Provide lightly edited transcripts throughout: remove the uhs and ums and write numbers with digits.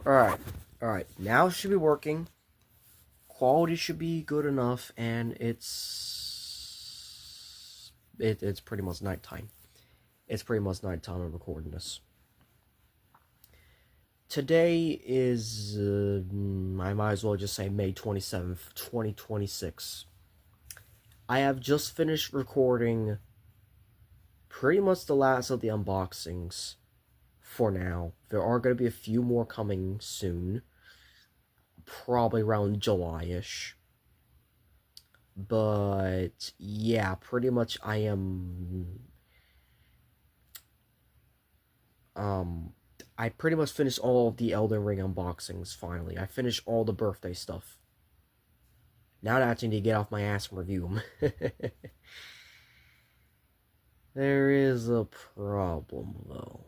Alright, alright. Now it should be working. Quality should be good enough, and it's pretty much nighttime. It's pretty much nighttime. I'm recording this. Today is, I might as well just say May 27th, 2026. I have just finished recording pretty much the last of the unboxings for now. There are going to be a few more coming soon. Probably around July-ish. But yeah, pretty much I am I pretty much finished all of the Elden Ring unboxings finally. I finished all the birthday stuff. Now I actually need to get off my ass and review them. There is a problem though.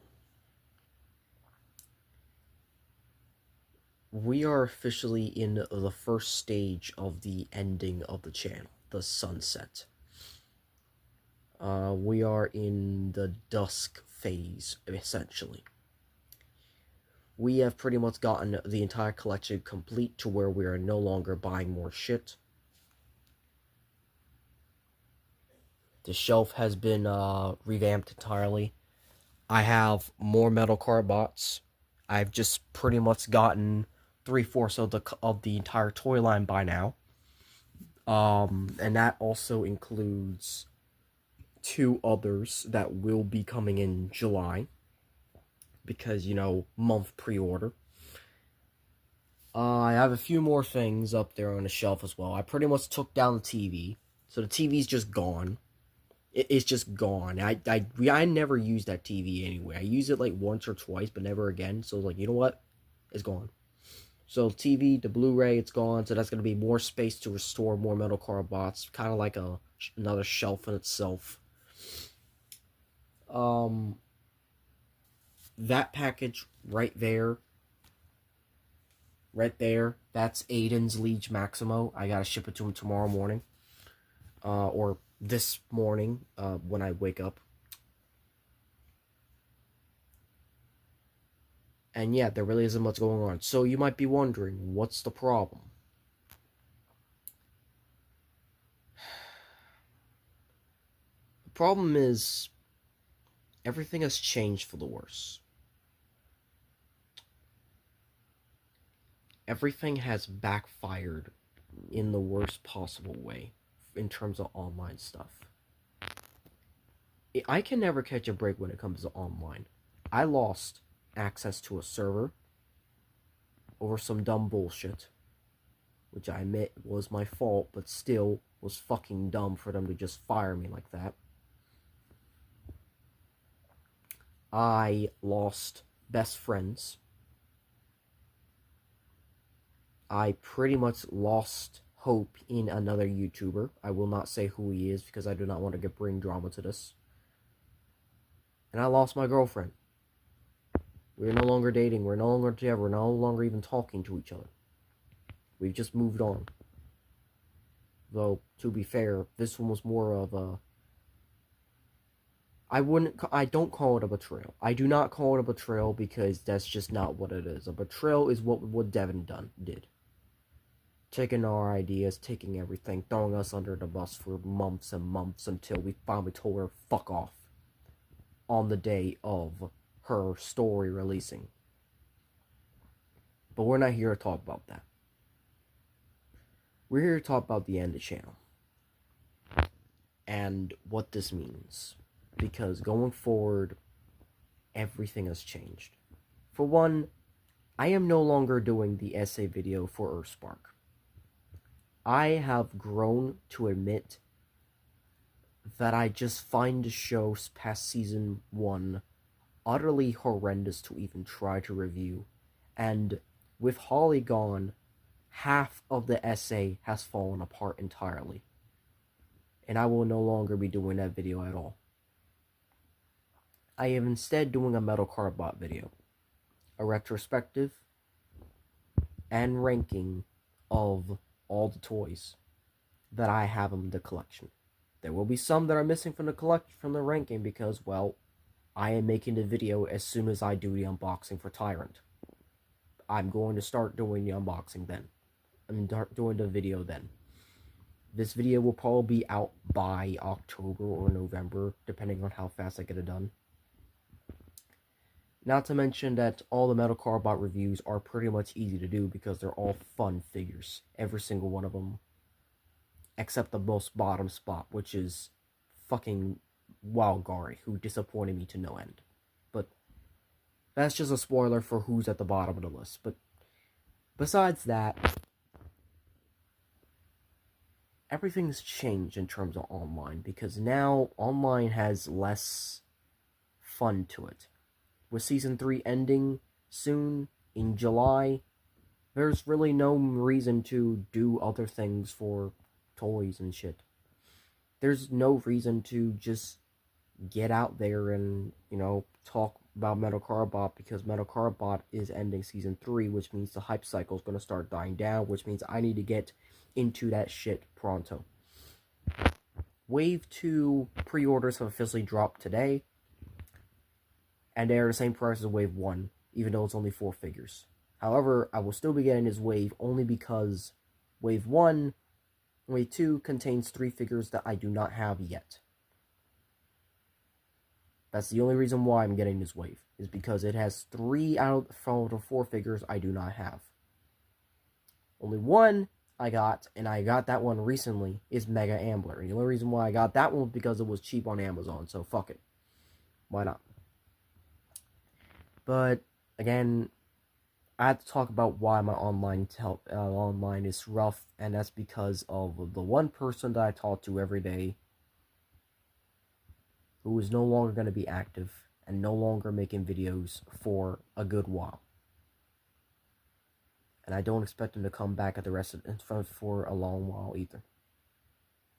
We are officially in the first stage of the ending of the channel, the sunset. We are in the dusk phase, essentially. We have pretty much gotten the entire collection complete to where we are no longer buying more shit. The shelf has been revamped entirely. I have more metal card bots. I've just pretty much gotten 3/4 of the entire toy line by now. And that also includes two others that will be coming in July. Because, month pre-order. I have a few more things up there on the shelf as well. I pretty much took down the TV. So the TV's just gone. It's just gone. I never used that TV anyway. I used it like once or twice, but never again. So like, you know what? It's gone. So TV, the Blu-ray, it's gone. So that's going to be more space to restore more metal card bots. Kind of like another shelf in itself. That package right there, that's Aiden's Liege Maximo. I gotta ship it to him tomorrow morning. Or this morning, when I wake up. And yeah, there really isn't much going on. So you might be wondering, what's the problem? The problem is, everything has changed for the worse. Everything has backfired in the worst possible way in terms of online stuff. I can never catch a break when it comes to online. I lost access to a server over some dumb bullshit, which I admit was my fault, but still was fucking dumb for them to just fire me like that. I lost best friends. I pretty much lost hope in another YouTuber. I will not say who he is because I do not want to bring drama to this. And I lost my girlfriend. We're no longer dating. We're no longer together. We're no longer even talking to each other. We've just moved on. Though, to be fair, this one was more of a... I don't call it a betrayal. I do not call it a betrayal because that's just not what it is. A betrayal is what Devin did. Taking our ideas, taking everything, throwing us under the bus for months and months until we finally told her fuck off on the day of her story releasing. But we're not here to talk about that. We're here to talk about the end of the channel and what this means, because going forward, everything has changed. For one, I am no longer doing the essay video for Earthspark. I have grown to admit that I just find the show past season 1 utterly horrendous to even try to review, and with Holly gone, half of the essay has fallen apart entirely, and I will no longer be doing that video at all. I am instead doing a Metal Card Bot video, a retrospective and ranking of all the toys that I have in the collection. There will be some that are missing from the ranking because, well, I am making the video as soon as I do the unboxing for Tyrant. I'm going to start doing the unboxing then. I'm doing the video then. This video will probably be out by October or November, depending on how fast I get it done. Not to mention that all the Metal Carbot reviews are pretty much easy to do because they're all fun figures. Every single one of them. Except the most bottom spot, which is fucking Wildgari, who disappointed me to no end. But that's just a spoiler for who's at the bottom of the list. But besides that, everything's changed in terms of online, because now online has less fun to it. With Season 3 ending soon, in July, there's really no reason to do other things for toys and shit. There's no reason to just get out there and, talk about Metal Carbot, because Metal Carbot is ending Season 3, which means the hype cycle is going to start dying down, which means I need to get into that shit pronto. Wave 2 pre-orders have officially dropped today, and they are the same price as Wave 1, even though it's only 4 figures. However, I will still be getting this wave only because Wave 1, Wave 2 contains 3 figures that I do not have yet. That's the only reason why I'm getting this wave, is because it has 3 out of the 4 figures I do not have. Only one I got, and I got that one recently, is Mega Ambler. And the only reason why I got that one was because it was cheap on Amazon, so fuck it. Why not? But, again, I have to talk about why my online is rough, and that's because of the one person that I talk to every day who is no longer going to be active and no longer making videos for a good while. And I don't expect him to come back at the rest of for a long while either.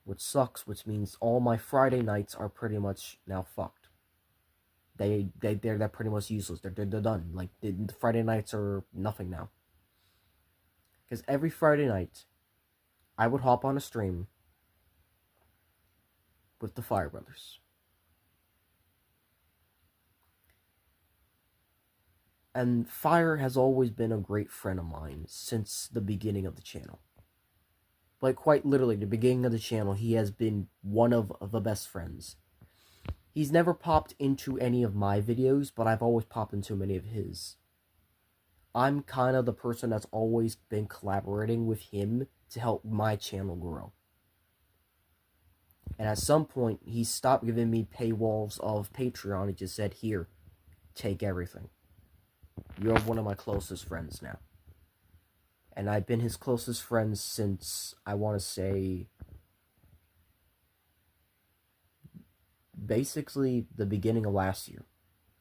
Which sucks, which means all my Friday nights are pretty much now fucked. They're pretty much useless. They're done. Like, the Friday nights are nothing now. Because every Friday night, I would hop on a stream with the Fire Brothers. And Fire has always been a great friend of mine since the beginning of the channel. Like, quite literally, the beginning of the channel, he has been one of the best friends. He's never popped into any of my videos, but I've always popped into many of his. I'm kind of the person that's always been collaborating with him to help my channel grow. And at some point, he stopped giving me paywalls of Patreon. He just said, here, take everything. You're one of my closest friends now. And I've been his closest friend since, I want to say, basically the beginning of last year,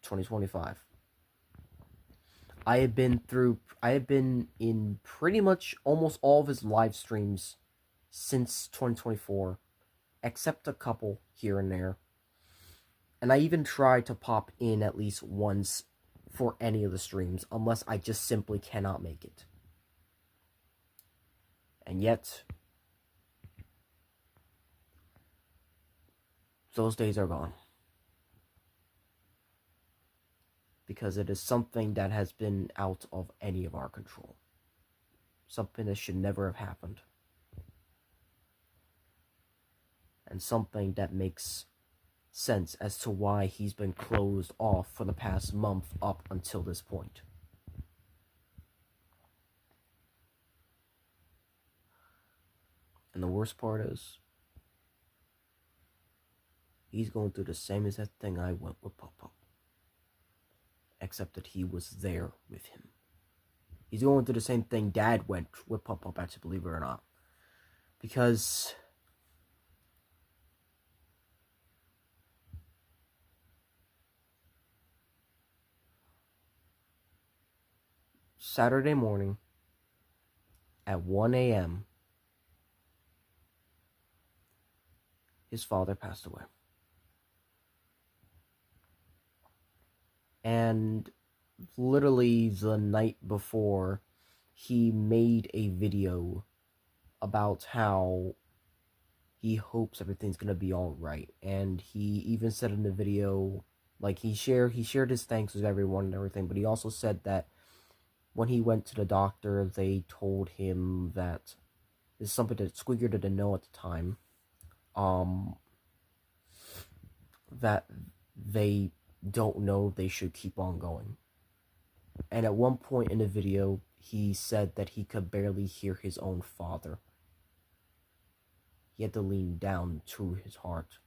2025. I have been in pretty much almost all of his live streams since 2024, except a couple here and there. And I even try to pop in at least once for any of the streams, unless I just simply cannot make it. And yet, those days are gone. Because it is something that has been out of any of our control. Something that should never have happened. And something that makes sense as to why he's been closed off for the past month up until this point. And the worst part is, he's going through the same exact thing I went with Pop-Pop. Except that he was there with him. He's going through the same thing Dad went with Pop-Pop, actually, believe it or not. Because Saturday morning at 1 a.m., his father passed away. And literally the night before, he made a video about how he hopes everything's gonna be alright. And he even said in the video, like, he shared his thanks with everyone and everything, but he also said that when he went to the doctor, they told him that this is something that Squeaker didn't know at the time. Um, that they don't know if they should keep on going. And at one point in the video, he said that he could barely hear his own father. He had to lean down to his heart.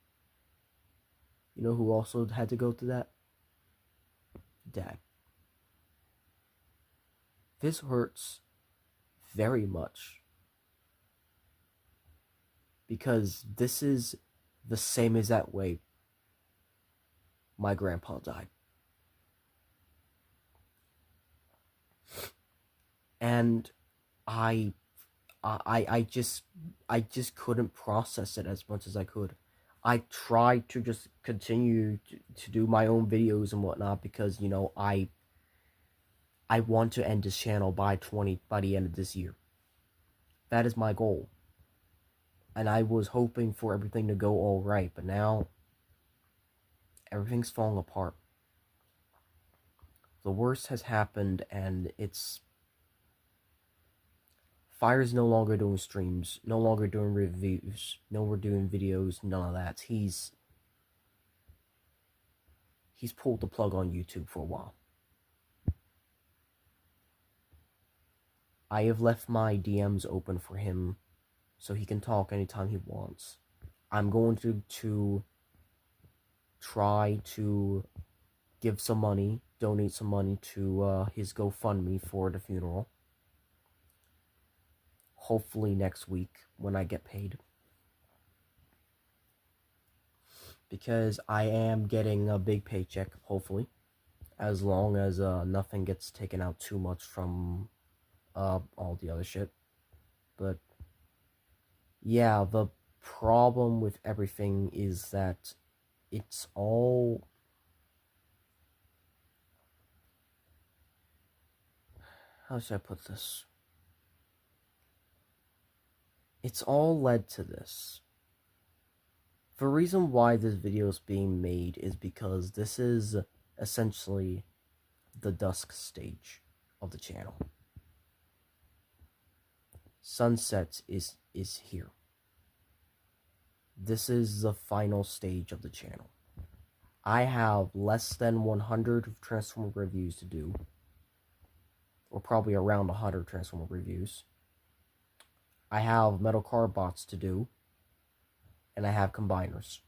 You know who also had to go through that? Dad. This hurts very much. Because this is the same exact way my grandpa died. And I just couldn't process it as much as I could. I tried to just continue to do my own videos and whatnot because, you know, I want to end this channel by the end of this year. That is my goal. And I was hoping for everything to go all right, but now everything's falling apart. The worst has happened, and it's... Fire's no longer doing streams, no longer doing reviews, no more doing videos, none of that. He's pulled the plug on YouTube for a while. I have left my DMs open for him so he can talk anytime he wants. I'm going to try to give some money, donate some money to his GoFundMe for the funeral. Hopefully next week when I get paid. Because I am getting a big paycheck, hopefully. As long as nothing gets taken out too much from all the other shit. But yeah, the problem with everything is that it's all... How should I put this? It's all led to this. The reason why this video is being made is because this is essentially the dusk stage of the channel. Sunset is here. This is the final stage of the channel. I have less than 100 Transformer reviews to do. Or probably around 100 Transformer reviews. I have Metal Car Bots to do. And I have Combiners.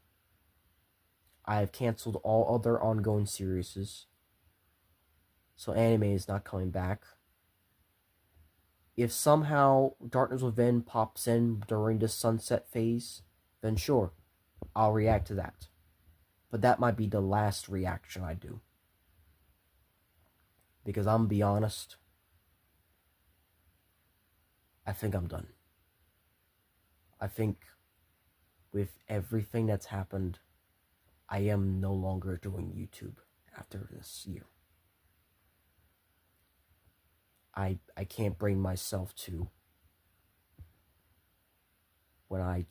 I have canceled all other ongoing series. So anime is not coming back. If somehow Darkness Within pops in during this sunset phase, then sure, I'll react to that. But that might be the last reaction I do. Because I'm gonna be honest, I think I'm done. I think with everything that's happened, I am no longer doing YouTube after this year. I can't bring myself to when I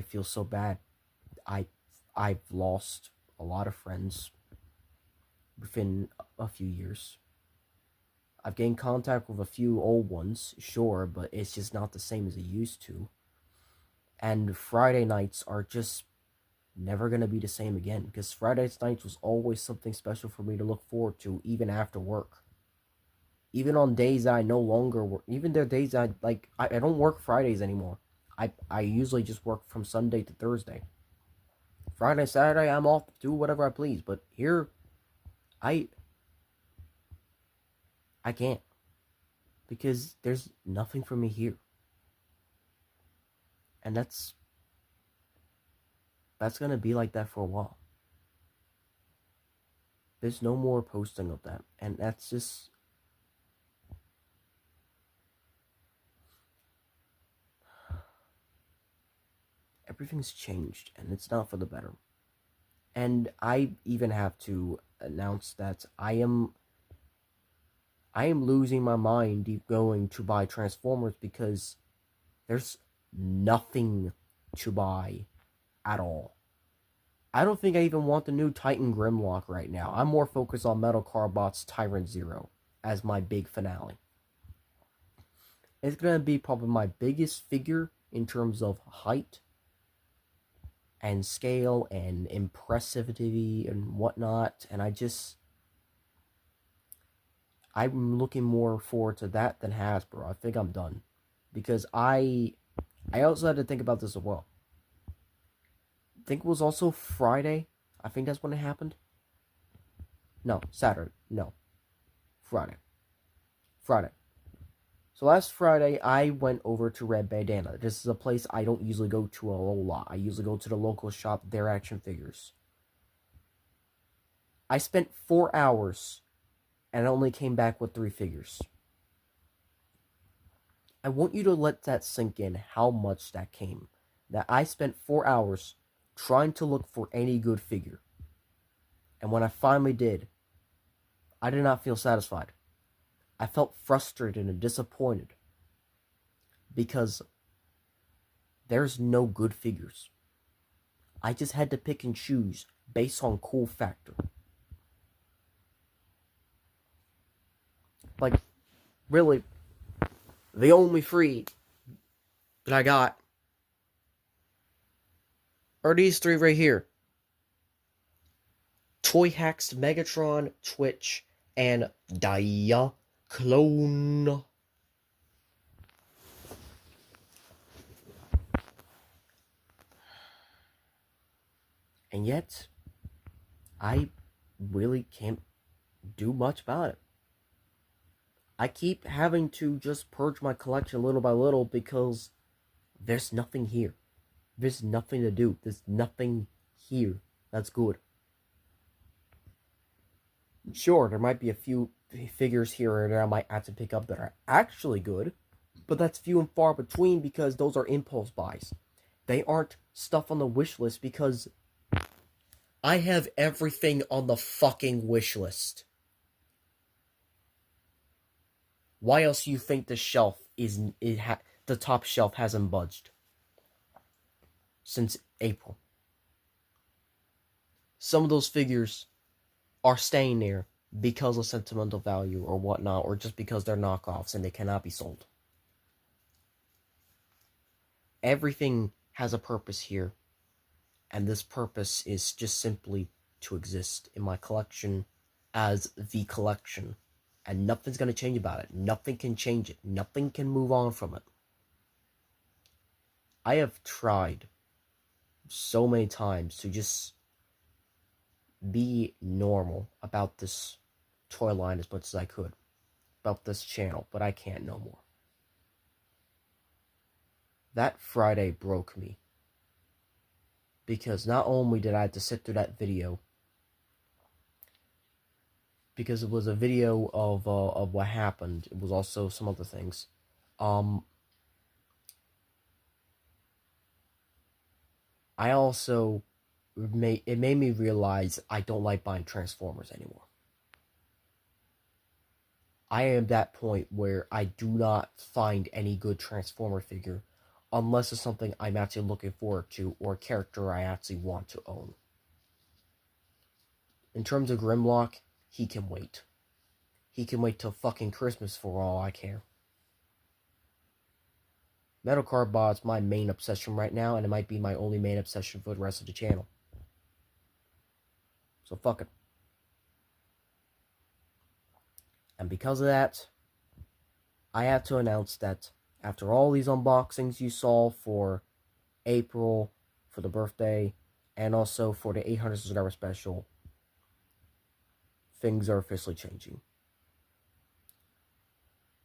feel so bad. I've lost a lot of friends within a few years. I've gained contact with a few old ones, sure, but it's just not the same as it used to. And Friday nights are just never going to be the same again, because Friday nights was always something special for me to look forward to, even after work. Even on days that I no longer work, even there days I don't work Fridays anymore. I usually just work from Sunday to Thursday. Friday, Saturday, I'm off to do whatever I please, but here, I can't. Because there's nothing for me here. And that's gonna be like that for a while. There's no more posting of that. And that's just... Everything's changed, and it's not for the better. And I even have to announce that I am losing my mind going to buy Transformers because there's nothing to buy at all. I don't think I even want the new Titan Grimlock right now. I'm more focused on Metal Car Bots Tyrant Zero as my big finale. It's going to be probably my biggest figure in terms of height and scale and impressivity and whatnot. And I'm looking more forward to that than Hasbro. I think I'm done. Because I also had to think about this as well. I think it was also Friday. I think that's when it happened. No, Saturday. No. Friday. So last Friday, I went over to Red Bandana. This is a place I don't usually go to a whole lot. I usually go to the local shop, their action figures. I spent 4 hours and only came back with 3 figures. I want you to let that sink in how much that came. That I spent 4 hours trying to look for any good figure. And when I finally did, I did not feel satisfied. I felt frustrated and disappointed because there's no good figures. I just had to pick and choose based on cool factor. Like, really, the only 3 that I got are these 3 right here. Toy Hacks, Megatron, Twitch, and Diaclone. And yet, I really can't do much about it. I keep having to just purge my collection little by little because there's nothing here. There's nothing to do. There's nothing here that's good. Sure, there might be a few figures here and there I might have to pick up that are actually good, but that's few and far between because those are impulse buys. They aren't stuff on the wish list because I have everything on the fucking wish list. Why else do you think the top shelf hasn't budged since April? Some of those figures are staying there because of sentimental value or whatnot, or just because they're knockoffs and they cannot be sold. Everything has a purpose here, and this purpose is just simply to exist in my collection as the collection. And nothing's going to change about it. Nothing can change it. Nothing can move on from it. I have tried so many times to just be normal about this toy line as much as I could. About this channel. But I can't no more. That Friday broke me. Because not only did I have to sit through that video, because it was a video of what happened. It was also some other things. I also made me realize I don't like buying Transformers anymore. I am at that point where I do not find any good Transformer figure unless it's something I'm actually looking forward to or a character I actually want to own. In terms of Grimlock, he can wait. He can wait till fucking Christmas for all I care. Metal Carbot's my main obsession right now, and it might be my only main obsession for the rest of the channel. So fuck it. And because of that, I have to announce that after all these unboxings you saw for April, for the birthday, and also for the 800 subscriber special, things are officially changing.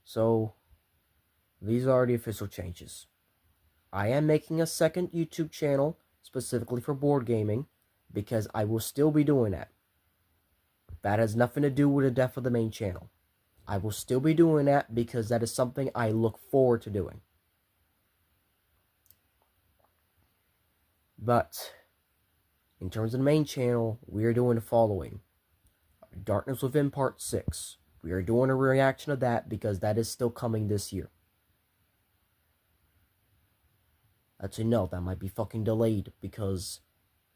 So, these are the official changes. I am making a second YouTube channel specifically for board gaming because I will still be doing that. That has nothing to do with the death of the main channel. I will still be doing that because that is something I look forward to doing. But, in terms of the main channel, we are doing the following. Darkness Within Part 6. We are doing a reaction of that because that is still coming this year. Actually, no, that might be fucking delayed because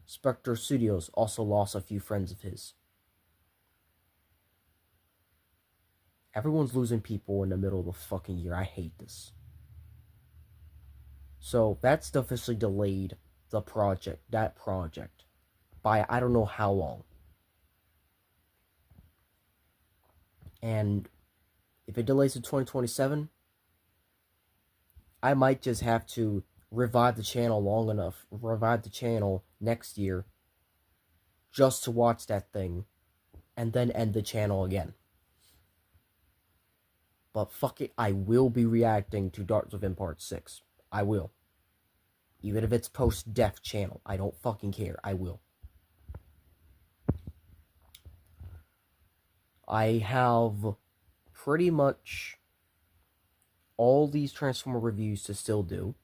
Spectre Studios also lost a few friends of his. Everyone's losing people in the middle of the fucking year. I hate this. So that's officially delayed that project, by I don't know how long. And if it delays to 2027, I might just have to revive the channel next year, just to watch that thing, and then end the channel again. But fuck it, I will be reacting to Darts Within Part 6. I will. Even if it's post-death channel, I don't fucking care. I will. I have pretty much all these Transformer reviews to still do,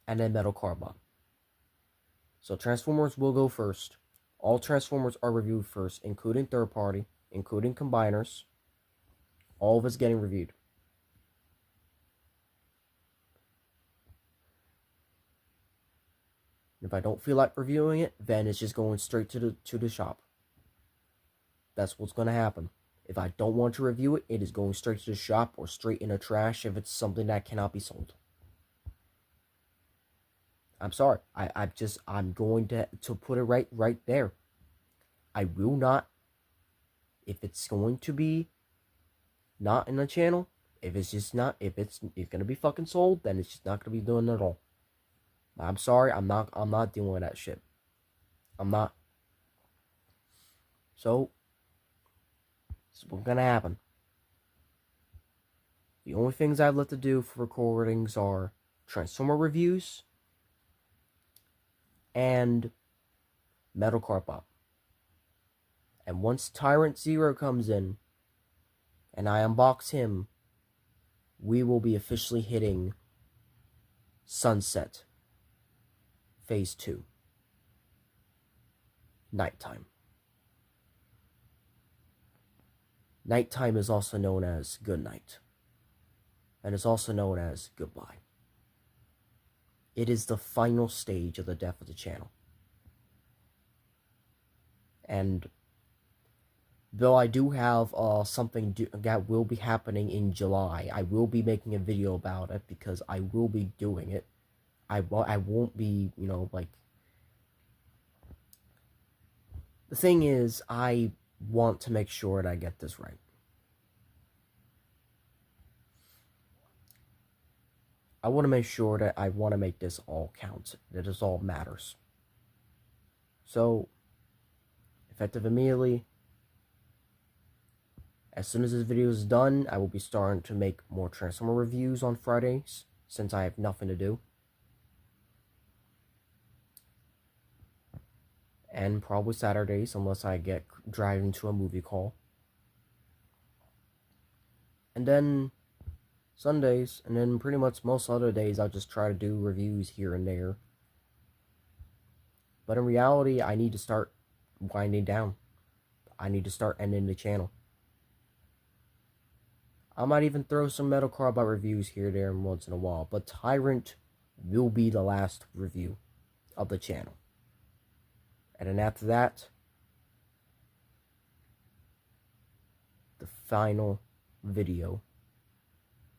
and then Metal Carbot. So Transformers will go first. All Transformers are reviewed first, including third party, including combiners. All of it's getting reviewed. If I don't feel like reviewing it, then it's just going straight to the shop. That's what's going to happen. If I don't want to review it, it is going straight to the shop or straight in the trash if it's something that cannot be sold. I'm sorry. I'm going to put it right there. I will not, if it's going to be not in the channel, if it's going to be fucking sold, then it's just not going to be doing it at all. I'm sorry, I'm not dealing with that shit. I'm not. So, this is what's gonna happen. The only things I've left to do for recordings are Transformer reviews and Metal Carbot. And once Tyrant Zero comes in and I unbox him, we will be officially hitting Sunset Phase 2. Nighttime. Nighttime is also known as good night. And is also known as goodbye. It is the final stage of the death of the channel. And though I do have something that will be happening in July, I will be making a video about it because I will be doing it. I won't be, like... The thing is, I want to make sure that I get this right. I want to make sure that I want to make this all count, that this all matters. So, effective immediately, as soon as this video is done, I will be starting to make more Transformer reviews on Fridays, since I have nothing to do. And probably Saturdays, unless I get driving to a movie call. And then Sundays, and then pretty much most other days, I'll just try to do reviews here and there. But in reality, I need to start winding down. I need to start ending the channel. I might even throw some Metal Carbot reviews here, there, and once in a while. But Tyrant will be the last review of the channel. And then after that, the final video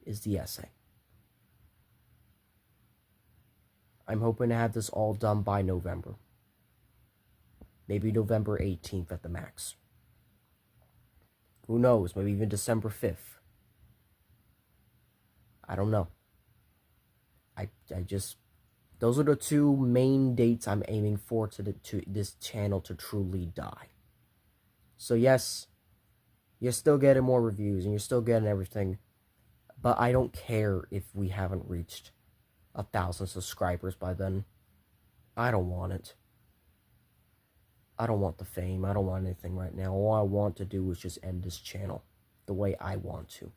is the essay. I'm hoping to have this all done by November. Maybe November 18th at the max. Who knows? Maybe even December 5th. I don't know. I just... Those are the two main dates I'm aiming for to this channel to truly die. So yes, you're still getting more reviews and you're still getting everything. But I don't care if we haven't reached 1,000 subscribers by then. I don't want it. I don't want the fame. I don't want anything right now. All I want to do is just end this channel the way I want to.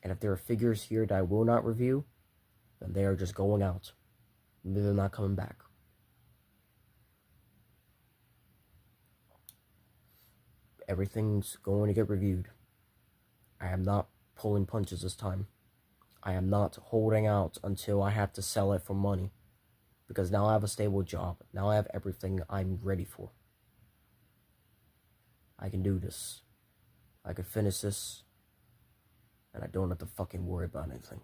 And if there are figures here that I will not review, then they are just going out. They're not coming back. Everything's going to get reviewed. I am not pulling punches this time. I am not holding out until I have to sell it for money. Because now I have a stable job. Now I have everything I'm ready for. I can do this. I could finish this, and I don't have to fucking worry about anything.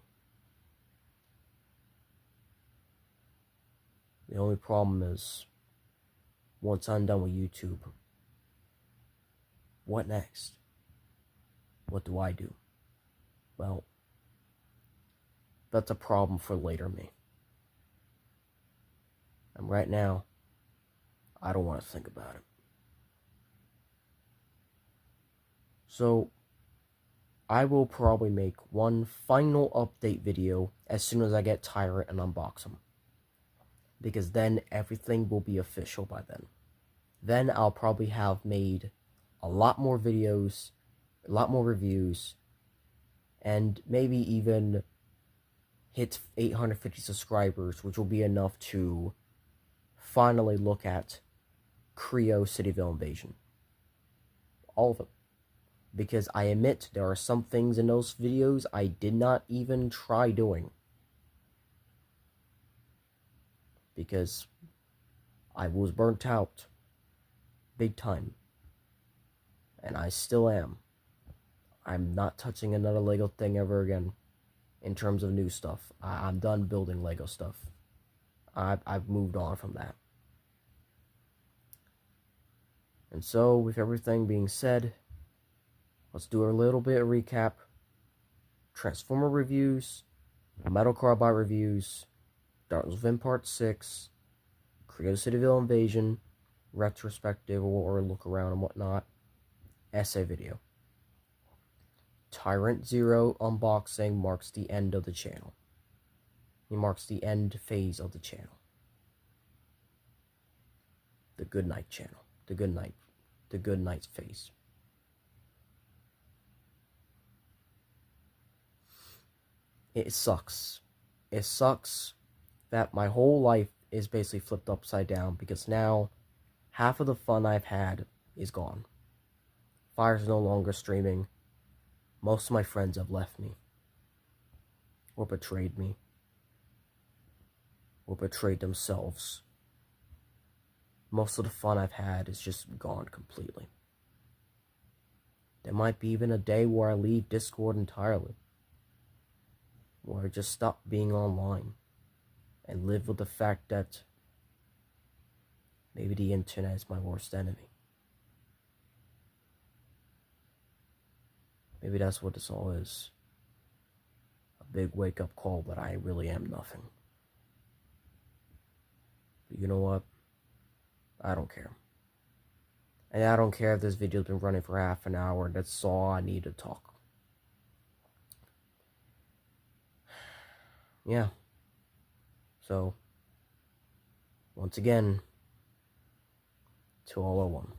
The only problem is, once I'm done with YouTube, what next? What do I do? Well, that's a problem for later me. And right now, I don't want to think about it. So, I will probably make one final update video as soon as I get Tyrant and unbox them. Because then everything will be official by then. Then I'll probably have made a lot more videos, a lot more reviews, and maybe even hit 850 subscribers, which will be enough to finally look at Creo Cityville Invasion. All of it. Because I admit there are some things in those videos I did not even try doing. Because I was burnt out. Big time. And I still am. I'm not touching another LEGO thing ever again. In terms of new stuff. I'm done building LEGO stuff. I've moved on from that. And so, with everything being said, let's do a little bit of recap. Transformer reviews, Metal Carbide reviews, Darkness Within Part 6, Creo Cityville Invasion, retrospective or look around and whatnot, essay video. Tyrant Zero unboxing marks the end of the channel. It marks the end phase of the channel. The Good Night channel. The Good Night phase. It sucks. It sucks that my whole life is basically flipped upside down because now half of the fun I've had is gone. Fire's no longer streaming. Most of my friends have left me. Or betrayed me. Or betrayed themselves. Most of the fun I've had is just gone completely. There might be even a day where I leave Discord entirely. Where I just stop being online. And live with the fact that maybe the internet is my worst enemy. Maybe that's what this all is. A big wake-up call that I really am nothing. But you know what? I don't care. And I don't care if this video's been running for half an hour. That's all I need to talk. Yeah. So, once again, 2001.